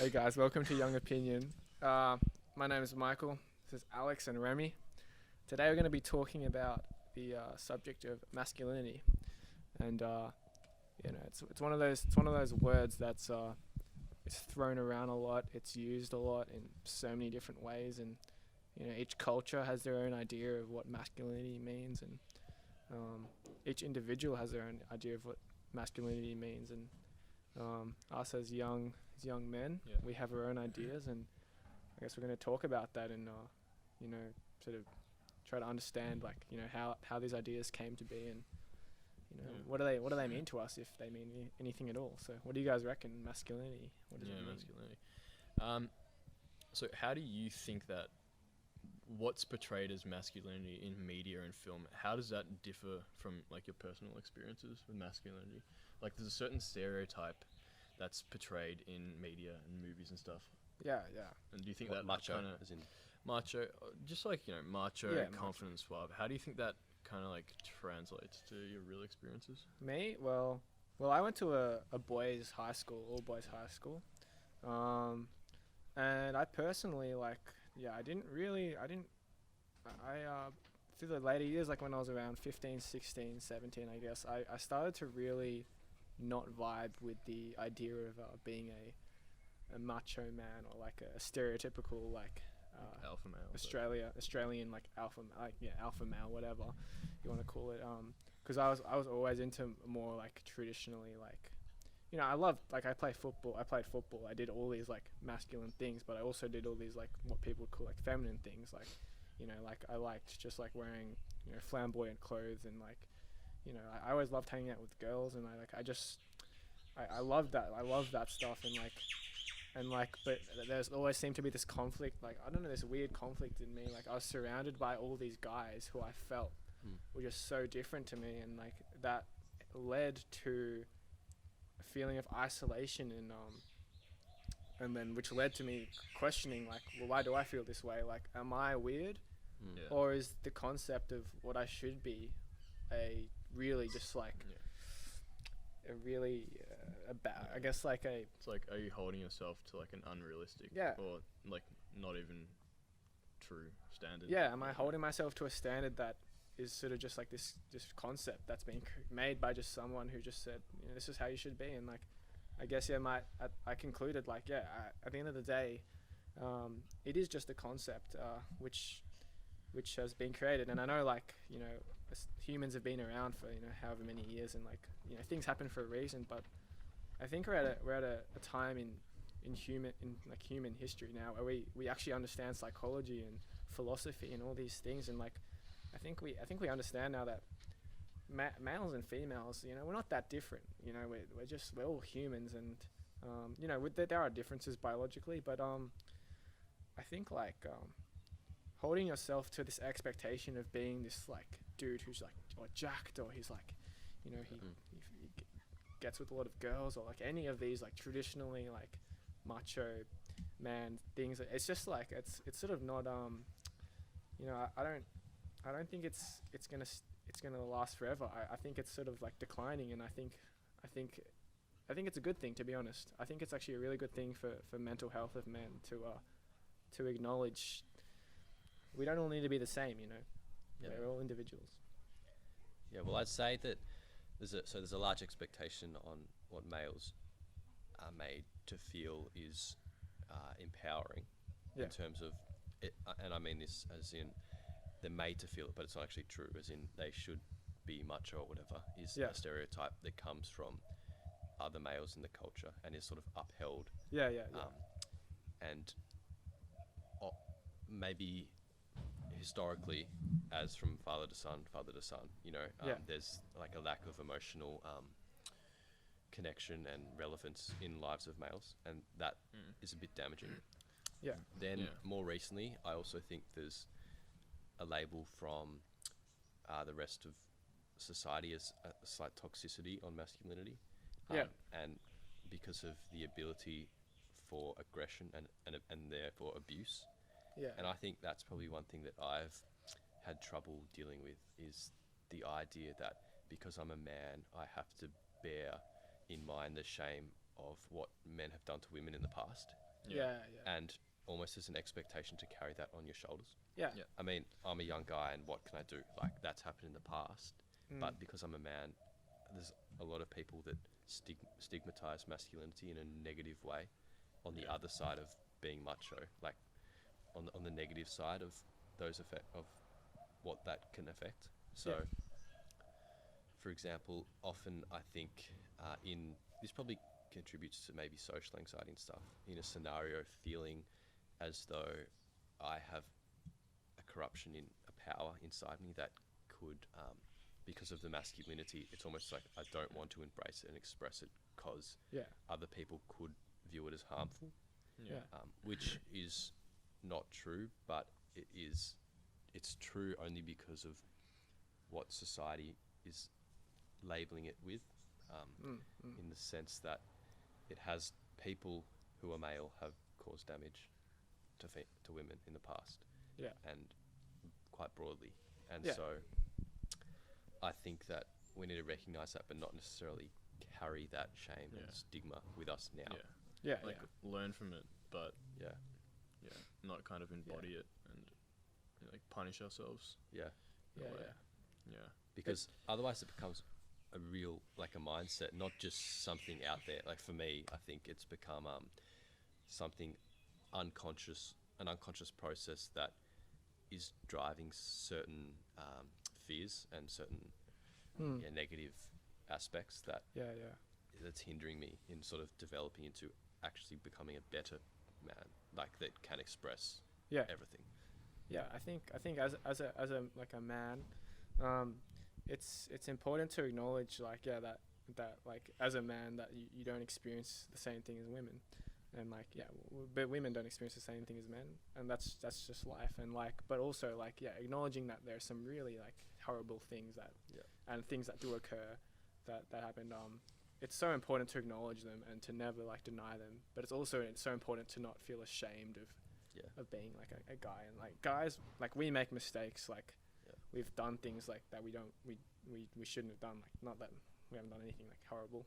Hey guys, welcome to Young Opinion. My name is Michael. This is Alex and Remy. Today we're going to be talking about the subject of masculinity, and it's one of those words that's it's thrown around a lot. It's used a lot in so many different ways, and each culture has their own idea of what masculinity means, and each individual has their own idea of what masculinity means, and us as young men, Yeah. we have our own ideas, and I guess we're going to talk about that and sort of try to understand how these ideas came to be, and Yeah. what do they mean to us, if they mean anything at all. So what do you guys reckon masculinity? What does it mean? Masculinity. So how do you think that what's portrayed as masculinity in media and film, how does that differ from like your personal experiences with masculinity? Like there's a certain stereotype that's portrayed in media and movies and stuff. Yeah. And do you think What, that macho, kind of as in macho, just like, macho, Yeah, confident, suave, how do you think that kind of like translates to your real experiences? Me? Well, I went to a boys' high school, all boys high school, and I personally through the later years, like when I was around 15, 16, 17, I guess, I started to really not vibe with the idea of being a macho man, or like a stereotypical Alpha male. Australian like alpha male, whatever you want to call it. Because I was always into more like traditionally, like, I loved, like, I played football. I did all these like masculine things, but I also did all these like what people would call like feminine things, like, like I liked just like wearing flamboyant clothes, and like, I always loved hanging out with girls, and I loved that. I loved that stuff, but there's always seemed to be this conflict, like, I don't know, this weird conflict in me. Like, I was surrounded by all these guys who I felt were just so different to me, and like that led to a feeling of isolation, and then which led to me questioning, like, well, why do I feel this way? Like, am I weird? Yeah. Or is the concept of what I should be a really just like a really I guess like a It's like, are you holding yourself to like an unrealistic or like not even true standard? am I holding myself to a standard that is sort of just like this concept that's been made by just someone who just said, this is how you should be? And like, I guess I concluded, like, at the end of the day, it is just a concept which has been created. And I know, like, humans have been around for however many years, and like, things happen for a reason. But I think we're at a time in human history now where we actually understand psychology and philosophy and all these things, and like, I think we understand now that males and females, we're not that different. We're all humans, and there are differences biologically, but I think like holding yourself to this expectation of being this like dude who's like, or jacked, or he's like, he gets with a lot of girls, or like any of these like traditionally like macho man things. It's just like it's sort of not I don't think it's gonna last forever. I think it's sort of like declining, and I think it's a good thing, to be honest. I think it's actually a really good thing for mental health of men to acknowledge we don't all need to be the same. We're all individuals. Yeah, well, I'd say that there's a large expectation on what males are made to feel is empowering in terms of it, and I mean this as in they're made to feel it, but it's not actually true. As in they should be macho or whatever is a stereotype that comes from other males in the culture and is sort of upheld. And maybe historically, as from father to son, there's like a lack of emotional connection and relevance in lives of males, and that is a bit damaging. Then more recently, I also think there's a label from the rest of society as a slight toxicity on masculinity, and because of the ability for aggression and therefore abuse. And I think that's probably one thing that I've had trouble dealing with, is the idea that because I'm a man, I have to bear in mind the shame of what men have done to women in the past, Yeah. and almost as an expectation to carry that on your shoulders. Yeah. Yeah. I mean, I'm a young guy, and what can I do? Like, that's happened in the past, but because I'm a man, there's a lot of people that stigmatize masculinity in a negative way on the other side of being macho, like on the negative side of those of what that can affect. So, for example, often I think this probably contributes to maybe social anxiety and stuff, in a scenario feeling as though I have a corruption in a power inside me that could, because of the masculinity, it's almost like I don't want to embrace it and express it because other people could view it as harmful, which is not true, but it's true only because of what society is labeling it with, in the sense that it has people who are male have caused damage to women in the past, and quite broadly, and so I think that we need to recognize that, but not necessarily carry that shame and stigma with us now. Learn from it, but Yeah. not kind of embody it and like punish ourselves. Yeah. Because otherwise it becomes a real, like, a mindset, not just something out there. Like, for me, I think it's become something an unconscious process that is driving certain fears and certain negative aspects that's hindering me in sort of developing into actually becoming a better man, like, that can express everything. I think as a like a man, it's important to acknowledge, like, that like, as a man, that you don't experience the same thing as women, and like but women don't experience the same thing as men, and that's just life. And like, but also like, acknowledging that there's some really like horrible things and things that do occur that happen. It's so important to acknowledge them and to never like deny them, but it's so important to not feel ashamed of being like a guy. And like, guys, like, we make mistakes, like we've done things like that we shouldn't have done, like, not that we haven't done anything like horrible,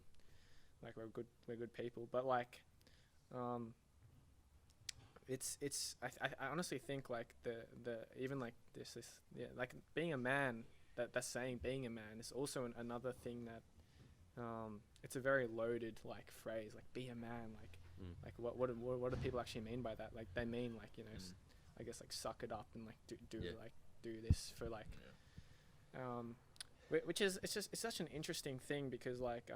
like we're good people, but like I honestly think like the even like this like being a man, that's saying being a man is also another thing that it's a very loaded like phrase, like, be a man, like what do people actually mean by that? Like, they mean like, I guess like suck it up and like do this for like which is it's such an interesting thing, because like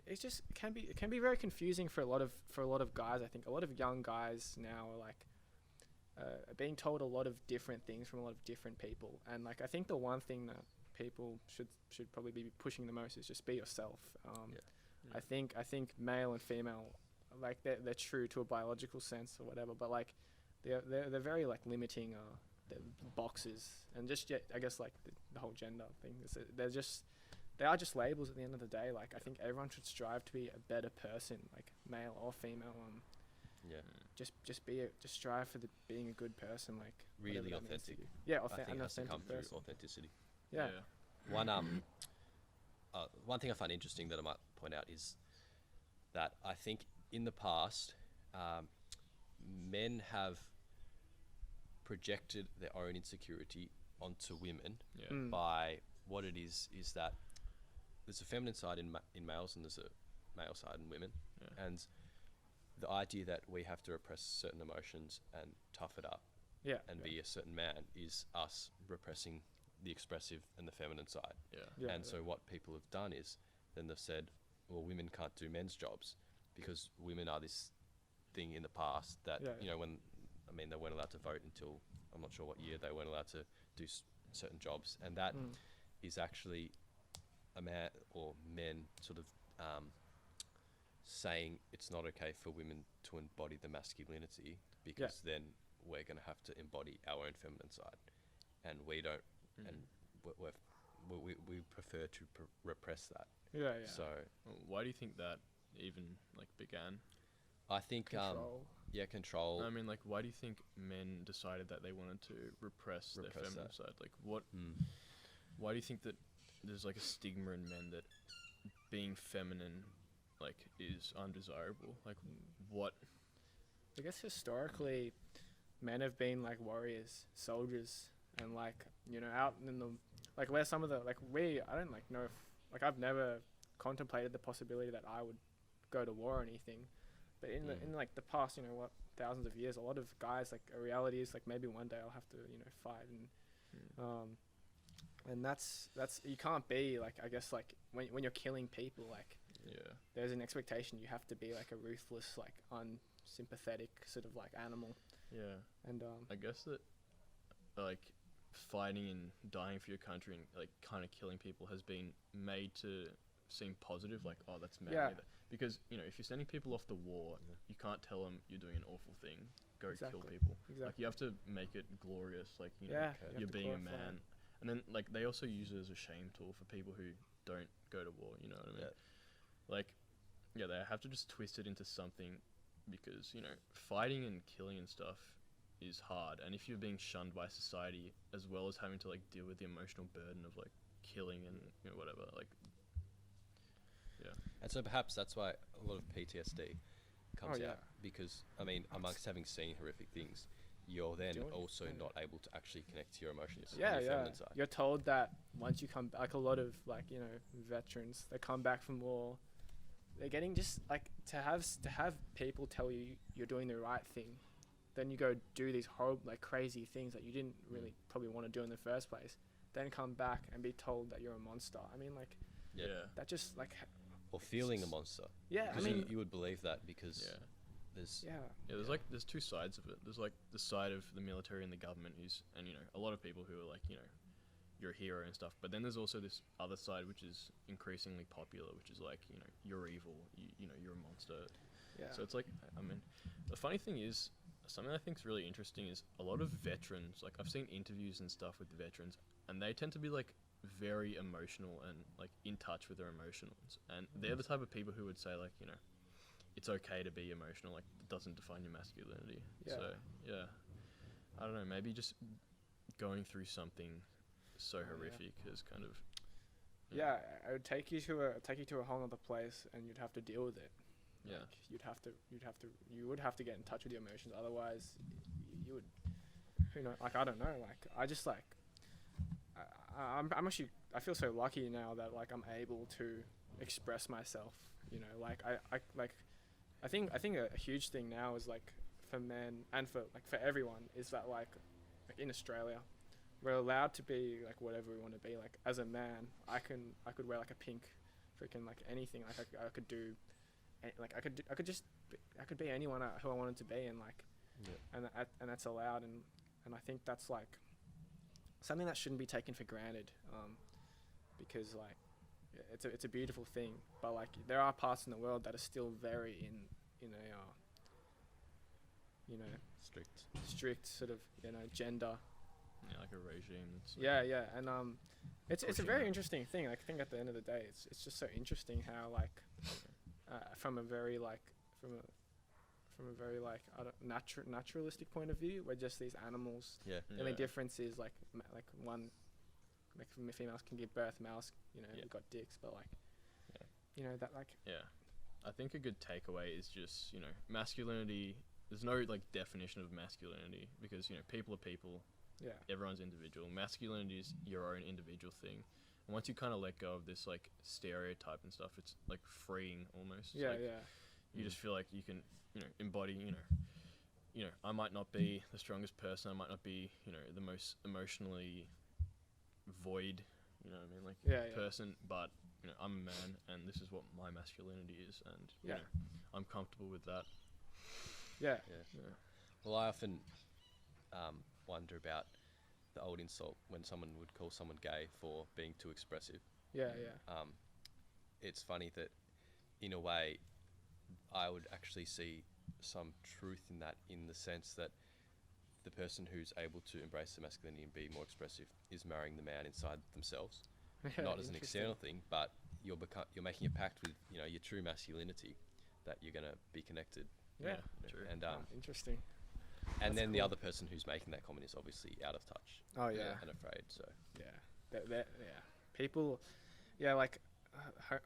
it just can be very confusing for a lot of guys. I think a lot of young guys now are like being told a lot of different things from a lot of different people, and like, I think the one thing that people should probably be pushing the most is just be yourself. I think male and female, like, they're true to a biological sense or whatever, but like they're very like limiting the boxes, and just I guess like the whole gender thing. They are just labels at the end of the day. Like, I think everyone should strive to be a better person, like male or female. Just strive for being a good person, like Really authentic. I think it has to come through authenticity. One thing I find interesting that I might point out is that I think in the past, men have projected their own insecurity onto women by what it is that there's a feminine side in males and there's a male side in women, and the idea that we have to repress certain emotions and tough it up and be a certain man is us repressing the expressive and the feminine side. So what people have done is then they've said, well, women can't do men's jobs because women are this thing in the past that when they weren't allowed to vote until I'm not sure what year they weren't allowed to do certain jobs, and that is actually a man or men sort of saying it's not okay for women to embody the masculinity because then we're going to have to embody our own feminine side, and we don't, and we prefer to repress that. So why do you think that even like began? I think control. I mean, like, why do you think men decided that they wanted to repress their feminine side? Like, what? Why do you think that there's like a stigma in men that being feminine like is undesirable? Like what? I guess historically, men have been like warriors, soldiers, and like, you know, out in the, like where some of the, like I don't like know if, like I've never contemplated the possibility that I would go to war or anything, but in like the past, you know, what, thousands of years, a lot of guys, like a reality is like maybe one day I'll have to, you know, fight, and that's you can't be like, I guess like when you're killing people, like there's an expectation you have to be like a ruthless, like unsympathetic sort of like animal. And I guess that like fighting and dying for your country and like kind of killing people has been made to seem positive, like, oh, that's manly. Because, you know, if you're sending people off to war, you can't tell them you're doing an awful thing, go kill people. Like, you have to make it glorious, like, you know, you're being a man. And then, like, they also use it as a shame tool for people who don't go to war, you know what I mean? Like, they have to just twist it into something, because, you know, fighting and killing and stuff is hard. And if you're being shunned by society, as well as having to, like, deal with the emotional burden of, like, killing and, you know, whatever, like, and so perhaps that's why a lot of PTSD comes out, because I mean, amongst having seen horrific things, you're then also not able to actually connect to your emotions. On your feminine side. You're told that once you come back, like a lot of like, you know, veterans, they come back from war, they're getting just like to have people tell you you're doing the right thing, then you go do these horrible, like crazy things that you didn't really probably want to do in the first place, then come back and be told that you're a monster. I mean, like, that just like. Or feeling a monster. Yeah, because I mean, you would believe that because there's there's like there's two sides of it. There's like the side of the military and the government and you know, a lot of people who are like, you know, you're a hero and stuff. But then there's also this other side which is increasingly popular, which is like, you know, you're evil, you know, you're a monster. So it's like, I mean, the funny thing is, something I think is really interesting is a lot of veterans, like I've seen interviews and stuff with the veterans, and they tend to be like very emotional and like in touch with their emotions, and they're the type of people who would say like, you know, it's okay to be emotional, like it doesn't define your masculinity. So I don't know, maybe just going through something so horrific is kind of it would take you to a whole other place, and you'd have to deal with it. Like, you would have to get in touch with your emotions, otherwise you would, you know, like I don't know, like I just like I'm actually, I feel so lucky now that like I'm able to express myself, you know, like I think a huge thing now is like for men and for everyone is that like in Australia we're allowed to be like whatever we want to be. Like as a man, I could wear like a pink freaking like anything, like I could do like I could be anyone who I wanted to be, and like and that's allowed, and I think that's like something that shouldn't be taken for granted, because like it's a beautiful thing, but like there are parts in the world that are still very in a you know, strict sort of, you know, gender, like a regime that's and it's a very interesting thing. Like, I think at the end of the day it's just so interesting how like from a very like I don't, naturalistic point of view, we're just these animals. The only difference is like one, like females can give birth, males, you know, we've got dicks, but like you know that like I think a good takeaway is just, you know, masculinity, there's no like definition of masculinity, because, you know, people are people, everyone's individual. Masculinity is your own individual thing, and once you kind of let go of this like stereotype and stuff, it's like freeing almost. You just feel like you can, you know, embody, you know, I might not be the strongest person, I might not be, you know, the most emotionally void, you know what I mean, like person, but, you know, I'm a man, and this is what my masculinity is, and you know, I'm comfortable with that. Well, I often wonder about the old insult when someone would call someone gay for being too expressive. It's funny that in a way I would actually see some truth in that, in the sense that the person who's able to embrace the masculinity and be more expressive is marrying the man inside themselves, not as an external thing, but you're making a pact with, you know, your true masculinity, that you're going to be connected. True. And interesting. And that's then the other person who's making that comment is obviously out of touch. And afraid. So people, like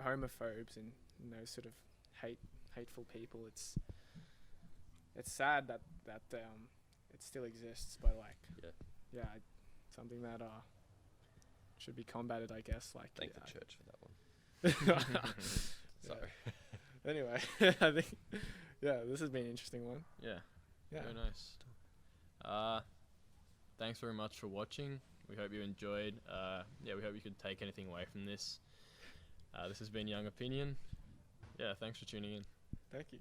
homophobes and those sort of hateful people. It's sad that it still exists, but like something that should be combated, I guess. Like Thank the church for that one. Sorry. Anyway, I think this has been an interesting one. Yeah. Very nice. Thanks very much for watching. We hope you enjoyed. We hope you could take anything away from this. This has been Young Opinion. Yeah, thanks for tuning in. Thank you.